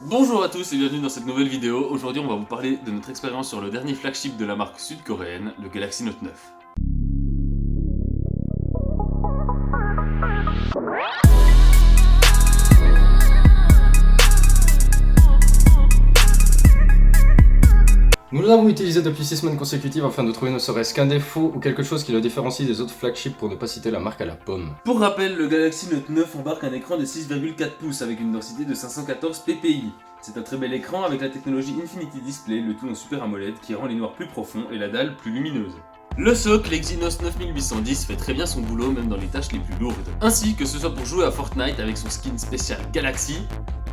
Bonjour à tous et bienvenue dans cette nouvelle vidéo. Aujourd'hui on va vous parler de notre expérience sur le dernier flagship de la marque sud-coréenne, le Galaxy Note 9. Nous l'avons utilisé depuis 6 semaines consécutives afin de trouver ne serait-ce qu'un défaut ou quelque chose qui le différencie des autres flagships pour ne pas citer la marque à la pomme. Pour rappel, le Galaxy Note 9 embarque un écran de 6,4 pouces avec une densité de 514 ppi. C'est un très bel écran avec la technologie Infinity Display, le tout en Super AMOLED qui rend les noirs plus profonds et la dalle plus lumineuse. Le socle Exynos 9810 fait très bien son boulot même dans les tâches les plus lourdes. Ainsi que ce soit pour jouer à Fortnite avec son skin spécial Galaxy,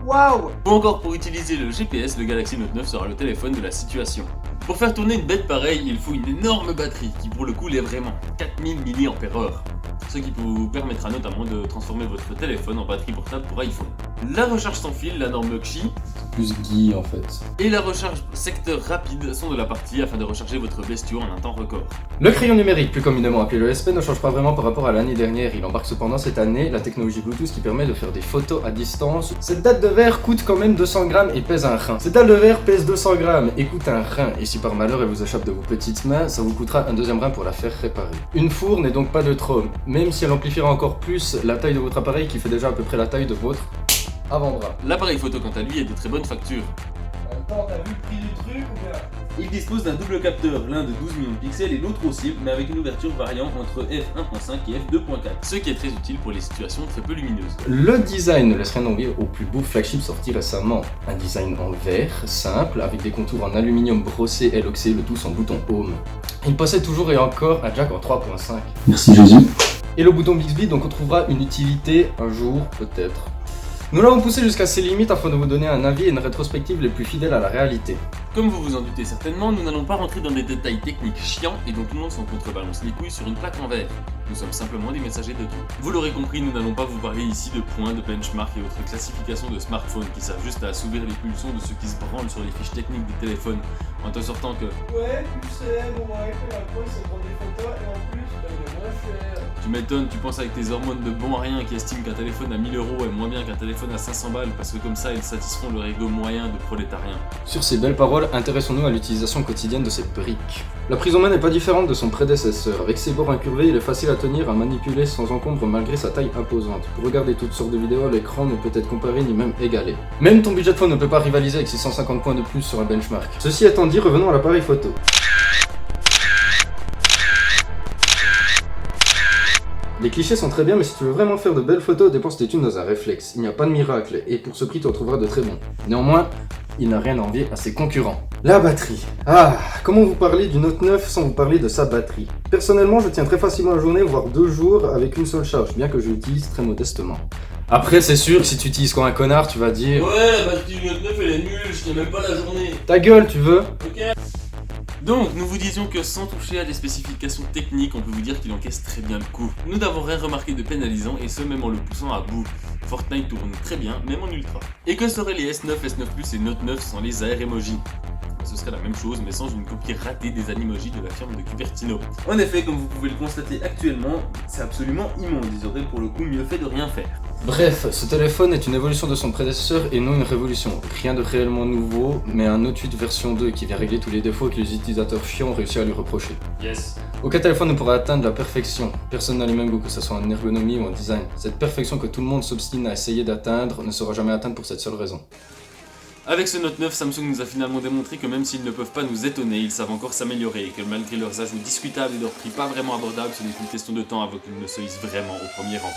Waouh! ou encore pour utiliser le GPS, le Galaxy Note 9 sera le téléphone de la situation. Pour faire tourner une bête pareille, il faut une énorme batterie qui pour le coup l'est vraiment, 4000 mAh. Ce qui vous permettra notamment de transformer votre téléphone en batterie portable pour iPhone. La recharge sans fil, la norme Qi, Plus Guy en fait. et la recharge secteur rapide sont de la partie afin de recharger votre bestiau en un temps record. Le crayon numérique, plus communément appelé le SP, ne change pas vraiment par rapport à l'année dernière. Il embarque cependant cette année la technologie Bluetooth qui permet de faire des photos à distance. Cette dalle de verre coûte quand même 200 grammes et pèse un rein. Cette dalle de verre pèse 200 grammes et coûte un rein. Et si par malheur elle vous échappe de vos petites mains, ça vous coûtera un deuxième rein pour la faire réparer. Une fourre n'est donc pas de trop, même si elle amplifiera encore plus la taille de votre appareil qui fait déjà à peu près la taille de votre avant-bras. L'appareil photo quant à lui est de très bonne facture. Attends, t'as vu le prix du truc ou bien? Il dispose d'un double capteur, l'un de 12 millions de pixels et l'autre aussi, mais avec une ouverture variant entre f1.5 et f2.4, ce qui est très utile pour les situations très peu lumineuses. Le design ne laisse rien envier au plus beau flagship sorti récemment. Un design en verre, simple, avec des contours en aluminium brossé et loxé, le tout sans bouton home. Il possède toujours et encore un jack en 3.5. Merci Jésus. Et le bouton Bixby, donc on trouvera une utilité un jour, peut-être. Nous l'avons poussé jusqu'à ses limites afin de vous donner un avis et une rétrospective les plus fidèles à la réalité. Comme vous vous en doutez certainement, nous n'allons pas rentrer dans des détails techniques chiants et dont tout le monde s'en contrebalance les couilles sur une plaque en verre. Nous sommes simplement des messagers de Dieu. Vous l'aurez compris, nous n'allons pas vous parler ici de points, de benchmark et autres classifications de smartphones qui servent juste à assouvir les pulsions de ceux qui se branlent sur les fiches techniques des téléphones en te sortant que Ouais, tu sais, mon mari fait la poste, c'est prendre des photos et en plus, il est moins cher. tu m'étonnes, tu penses avec tes hormones de bon à rien qui estiment qu'un téléphone à 1000 € est moins bien qu'un téléphone à 500 balles parce que comme ça ils satisfont leur ego moyen de prolétarien. Sur ces belles paroles, intéressons-nous à l'utilisation quotidienne de cette brique. La prise en main n'est pas différente de son prédécesseur. Avec ses bords incurvés, il est facile à tenir, à manipuler sans encombre malgré sa taille imposante. Pour regarder toutes sortes de vidéos, l'écran ne peut être comparé ni même égalé. Même ton budget de phone ne peut pas rivaliser avec 650 points de plus sur un benchmark. Ceci étant dit, revenons à l'appareil photo. Les clichés sont très bien, mais si tu veux vraiment faire de belles photos, dépense tes thunes dans un réflexe. Il n'y a pas de miracle, et pour ce prix, tu en trouveras de très bons. Néanmoins, il n'a rien à envier à ses concurrents. La batterie. Ah, comment vous parler du Note 9 sans vous parler de sa batterie? Personnellement, je tiens très facilement la journée, voire 2 jours, avec une seule charge, bien que je l'utilise très modestement. Après, c'est sûr que si tu utilises comme un connard, tu vas dire Ouais, la batterie du Note 9 elle est nulle, je tiens même pas la journée. ta gueule, tu veux? Ok. Donc, nous vous disions que sans toucher à des spécifications techniques, on peut vous dire qu'il encaisse très bien le coup. Nous n'avons rien remarqué de pénalisant, et ce même en le poussant à bout. Fortnite tourne très bien, même en ultra. Et que seraient les S9, S9 Plus et Note 9 sans les AR emojis? Ce serait la même chose, mais sans une copie ratée des animojis de la firme de Cupertino. En effet, comme vous pouvez le constater actuellement, c'est absolument immonde. Ils auraient pour le coup mieux fait de rien faire. Bref, ce téléphone est une évolution de son prédécesseur et non une révolution. Rien de réellement nouveau, mais un Note 8 version 2 qui vient régler tous les défauts que les utilisateurs chiants ont réussi à lui reprocher. Yes. Aucun téléphone ne pourra atteindre la perfection. Personne n'a les mêmes goûts, que ce soit en ergonomie ou en design. Cette perfection que tout le monde s'obstine à essayer d'atteindre ne sera jamais atteinte pour cette seule raison. Avec ce Note 9, Samsung nous a finalement démontré que même s'ils ne peuvent pas nous étonner, ils savent encore s'améliorer et que malgré leurs ajouts discutables et leurs prix pas vraiment abordables, ce n'est qu'une question de temps avant qu'ils ne se hissent vraiment au premier rang.